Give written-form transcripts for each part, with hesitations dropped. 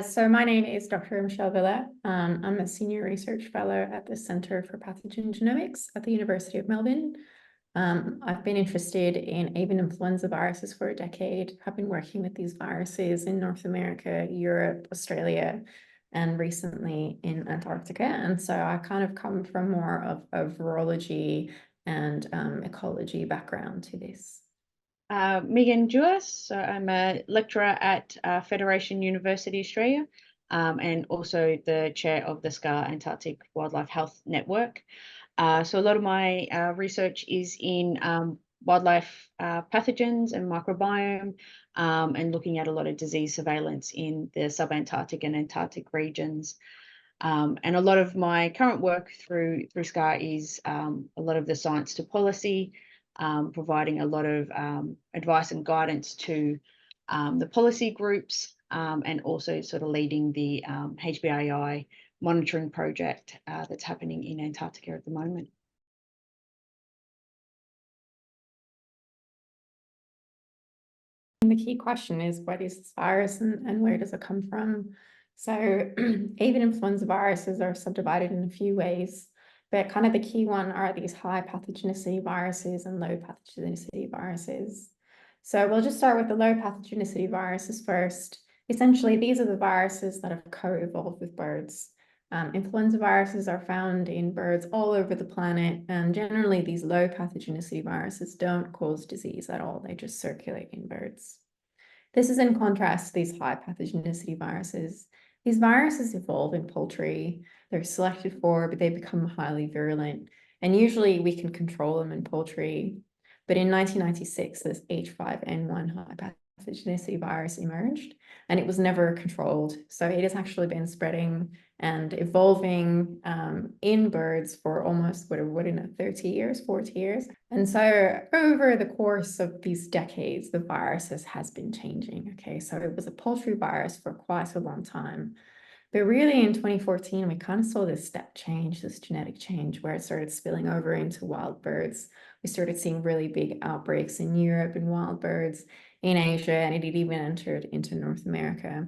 So my name is Dr. Michelle Wille. I'm a senior research fellow at the Centre for Pathogen Genomics at the University of Melbourne. I've been interested in avian influenza viruses for a decade. I've been working with these viruses in North America, Europe, Australia, and recently in Antarctica. And so I kind of come from more of a virology and ecology background to this. Meagan Dewar, so I'm a lecturer at Federation University Australia and also the chair of the SCAR Antarctic Wildlife Health Network. So a lot of my research is in wildlife pathogens and microbiome and looking at a lot of disease surveillance in the subantarctic and Antarctic regions. And a lot of my current work through SCAR is a lot of the science to policy, providing a lot of advice and guidance to the policy groups and also sort of leading the HBAI monitoring project that's happening in Antarctica at the moment. The key question is, what is this virus and where does it come from? So avian influenza viruses are subdivided in a few ways, but kind of the key one are these high pathogenicity viruses and low pathogenicity viruses. So we'll just start with the low pathogenicity viruses first. Essentially, these are the viruses that have co-evolved with birds. Influenza viruses are found in birds all over the planet, and generally these low pathogenicity viruses don't cause disease at all. They just circulate in birds. This is in contrast to these high pathogenicity viruses. These viruses evolve in poultry. They're selected for, but they become highly virulent. And usually we can control them in poultry. But in 1996, this H5N1 high pathogenicity virus emerged, and it was never controlled. So it has actually been spreading and evolving in birds for almost, 30 years, 40 years. And so over the course of these decades, the viruses has been changing. Okay, so it was a poultry virus for quite a long time. But really in 2014, we kind of saw this step change, this genetic change, where it started spilling over into wild birds. We started seeing really big outbreaks in Europe in wild birds, in Asia, and it had even entered into North America.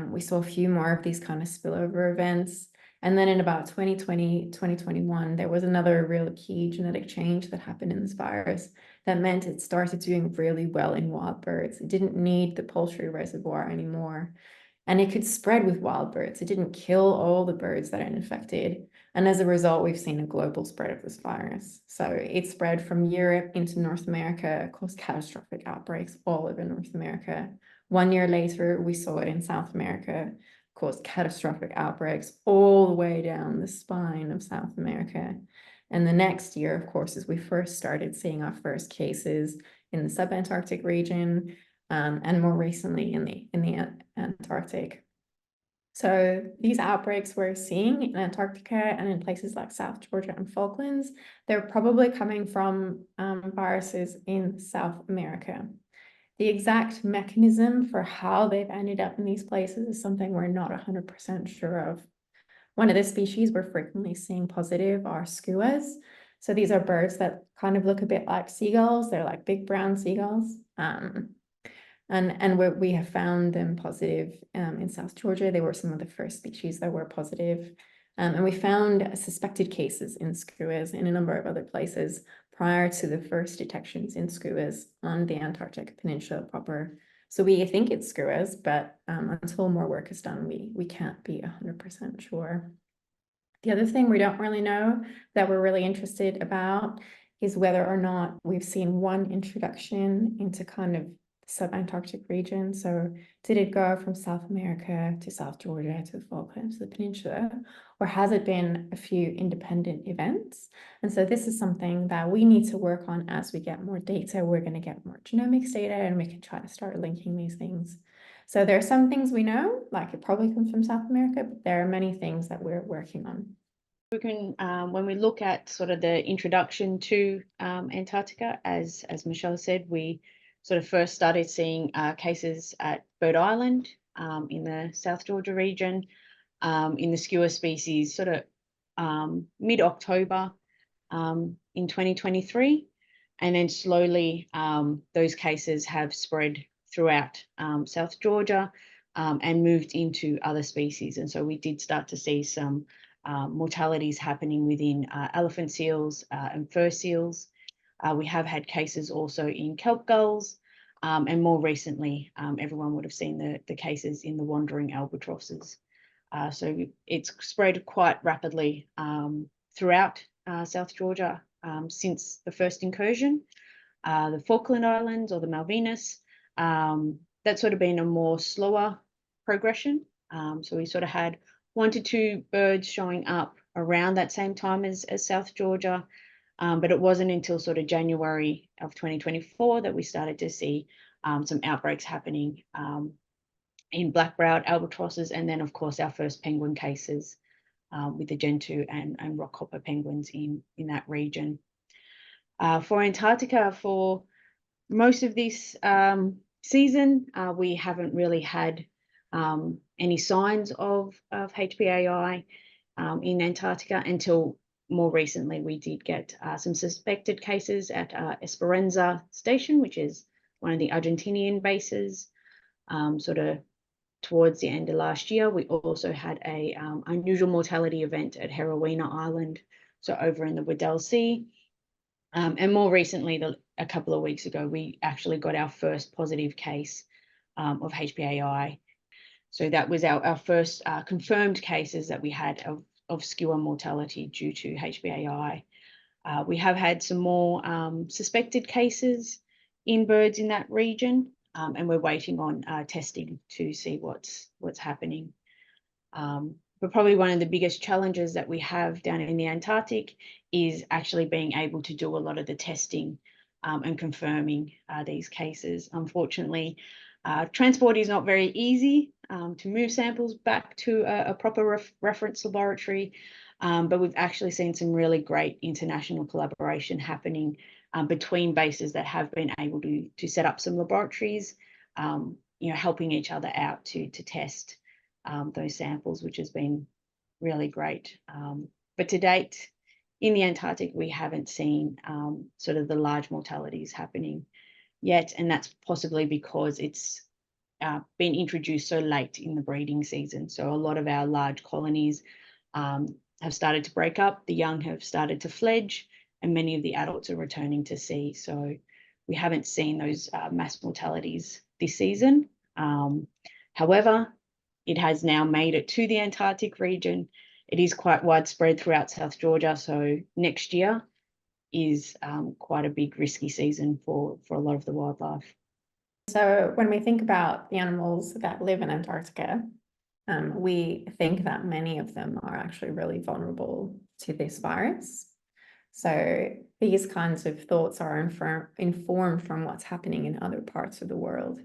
We saw a few more of these kind of spillover events. And then in about 2020, 2021, there was another real key genetic change that happened in this virus that meant it started doing really well in wild birds. It didn't need the poultry reservoir anymore. And it could spread with wild birds. It didn't kill all the birds that it infected. And as a result, we've seen a global spread of this virus. So it spread from Europe into North America, caused catastrophic outbreaks all over North America. 1 year later, we saw it in South America, caused catastrophic outbreaks all the way down the spine of South America. And the next year, of course, as we first started seeing our first cases in the subantarctic region, and more recently in the Antarctic. So these outbreaks we're seeing in Antarctica and in places like South Georgia and Falklands, they're probably coming from viruses in South America. The exact mechanism for how they've ended up in these places is something we're not 100% sure of. One of the species we're frequently seeing positive are skuas. So these are birds that kind of look a bit like seagulls. They're like big brown seagulls. And we have found them positive in South Georgia. They were some of the first species that were positive. And we found suspected cases in skuas in a number of other places prior to the first detections in skuas on the Antarctic Peninsula proper. So we think it's skuas, but until more work is done, we can't be 100% sure. The other thing we don't really know that we're really interested about is whether or not we've seen one introduction into kind of subantarctic region. So did it go from South America to South Georgia to the Falklands to the peninsula, or has it been a few independent events? And so this is something that we need to work on as we get more data. We're going to get more genomics data and we can try to start linking these things. So there are some things we know, like it probably comes from South America, but there are many things that we're working on. We can, when we look at sort of the introduction to Antarctica, as Michelle said, we sort of first started seeing cases at Bird Island in the South Georgia region, in the skua species sort of mid-October in 2023. And then slowly those cases have spread throughout South Georgia, and moved into other species. And so we did start to see some mortalities happening within elephant seals and fur seals. We have had cases also in kelp gulls, and more recently, everyone would have seen the cases in the wandering albatrosses. So it's spread quite rapidly throughout South Georgia since the first incursion. The Falkland Islands or the Malvinas, that's sort of been a more slower progression. So we sort of had 1 to 2 birds showing up around that same time as South Georgia. But it wasn't until sort of January of 2024 that we started to see some outbreaks happening in black-browed albatrosses, and then of course our first penguin cases with the gentoo and rockhopper penguins in that region. For Antarctica, for most of this season, we haven't really had any signs of HPAI in Antarctica until more recently. We did get some suspected cases at Esperanza Station, which is one of the Argentinian bases, sort of towards the end of last year. We also had a unusual mortality event at Heroina Island, so over in the Weddell Sea. And more recently, a couple of weeks ago, we actually got our first positive case of HPAI. So that was our first confirmed cases that we had of skewer mortality due to HPAI. We have had some more suspected cases in birds in that region, and we're waiting on testing to see what's happening. But probably one of the biggest challenges that we have down in the Antarctic is actually being able to do a lot of the testing and confirming these cases. Unfortunately, transport is not very easy to move samples back to a proper reference laboratory, but we've actually seen some really great international collaboration happening between bases that have been able to set up some laboratories, helping each other out to test those samples, which has been really great. But to date, in the Antarctic, we haven't seen sort of the large mortalities happening yet, and that's possibly because it's been introduced so late in the breeding season. So a lot of our large colonies have started to break up, the young have started to fledge, and many of the adults are returning to sea. So we haven't seen those mass mortalities this season. However, it has now made it to the Antarctic region. It is quite widespread throughout South Georgia, so next year is quite a big risky season for a lot of the wildlife. So when we think about the animals that live in Antarctica, we think that many of them are actually really vulnerable to this virus. So these kinds of thoughts are informed from what's happening in other parts of the world.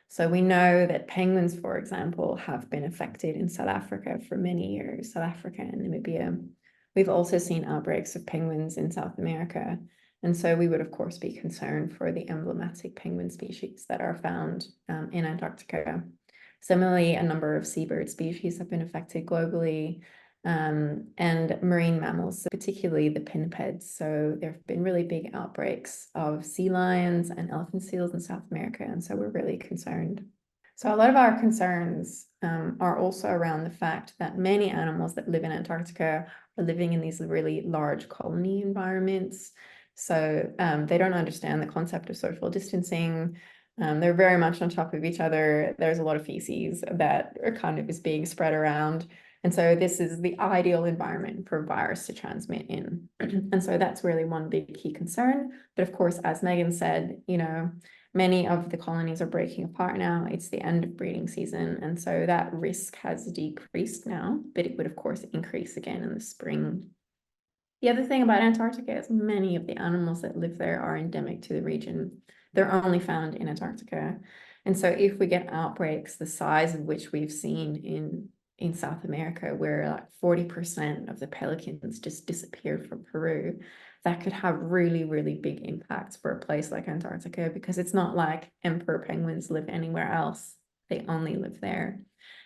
So we know that penguins, for example, have been affected in South Africa for many years, South Africa and Namibia. We've also seen outbreaks of penguins in South America. And so we would, of course, be concerned for the emblematic penguin species that are found in Antarctica. Similarly, a number of seabird species have been affected globally, and marine mammals, particularly the pinnipeds. So there have been really big outbreaks of sea lions and elephant seals in South America, and so we're really concerned. So a lot of our concerns are also around the fact that many animals that live in Antarctica are living in these really large colony environments. So they don't understand the concept of social distancing. They're very much on top of each other. There's a lot of feces that are kind of is being spread around. And so this is the ideal environment for a virus to transmit in. And so that's really one big key concern. But of course, as Meagan said, many of the colonies are breaking apart now. It's the end of breeding season. And so that risk has decreased now, but it would, of course, increase again in the spring. The other thing about Antarctica is many of the animals that live there are endemic to the region. They're only found in Antarctica. And so if we get outbreaks, the size of which we've seen in South America, where like 40% of the pelicans just disappeared from Peru, that could have really, really big impacts for a place like Antarctica, because it's not like emperor penguins live anywhere else. They only live there.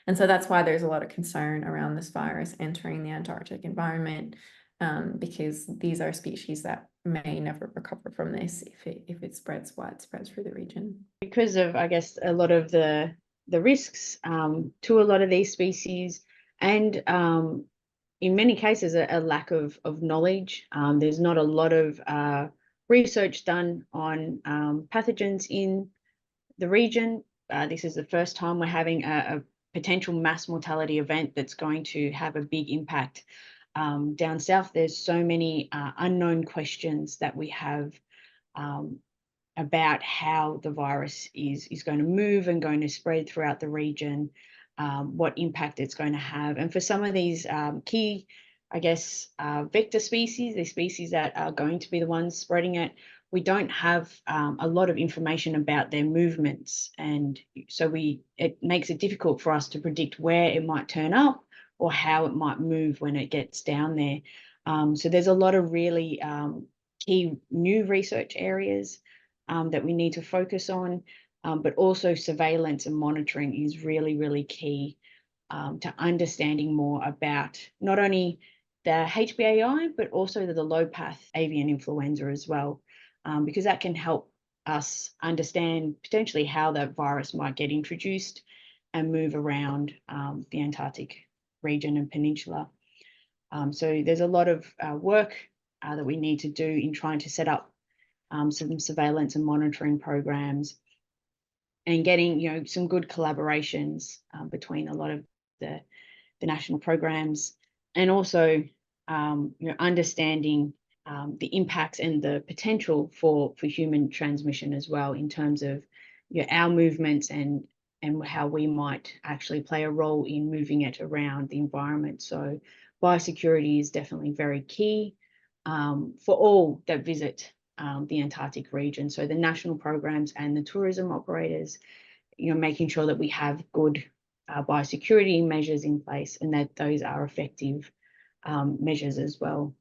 And so that's why there's a lot of concern around this virus entering the Antarctic environment, because these are species that may never recover from this if it spreads widespread through the region. Because of, I guess, a lot of the the risks to a lot of these species, and in many cases a lack of knowledge. There's not a lot of research done on pathogens in the region. This is the first time we're having a potential mass mortality event that's going to have a big impact. Down south, there's so many unknown questions that we have about how the virus is going to move and going to spread throughout the region, what impact it's going to have. And for some of these key, I guess, vector species, the species that are going to be the ones spreading it, we don't have a lot of information about their movements. And so it makes it difficult for us to predict where it might turn up or how it might move when it gets down there. So there's a lot of really key new research areas that we need to focus on, but also surveillance and monitoring is really, really key to understanding more about not only the HBAI, but also the low-path avian influenza as well, because that can help us understand potentially how that virus might get introduced and move around the Antarctic region and peninsula. So there's a lot of work that we need to do in trying to set up some surveillance and monitoring programs, and getting some good collaborations between a lot of the national programs, and also understanding the impacts and the potential for human transmission as well, in terms of our movements and how we might actually play a role in moving it around the environment. So biosecurity is definitely very key for all that visit the Antarctic region. So the national programs and the tourism operators, making sure that we have good biosecurity measures in place and that those are effective measures as well.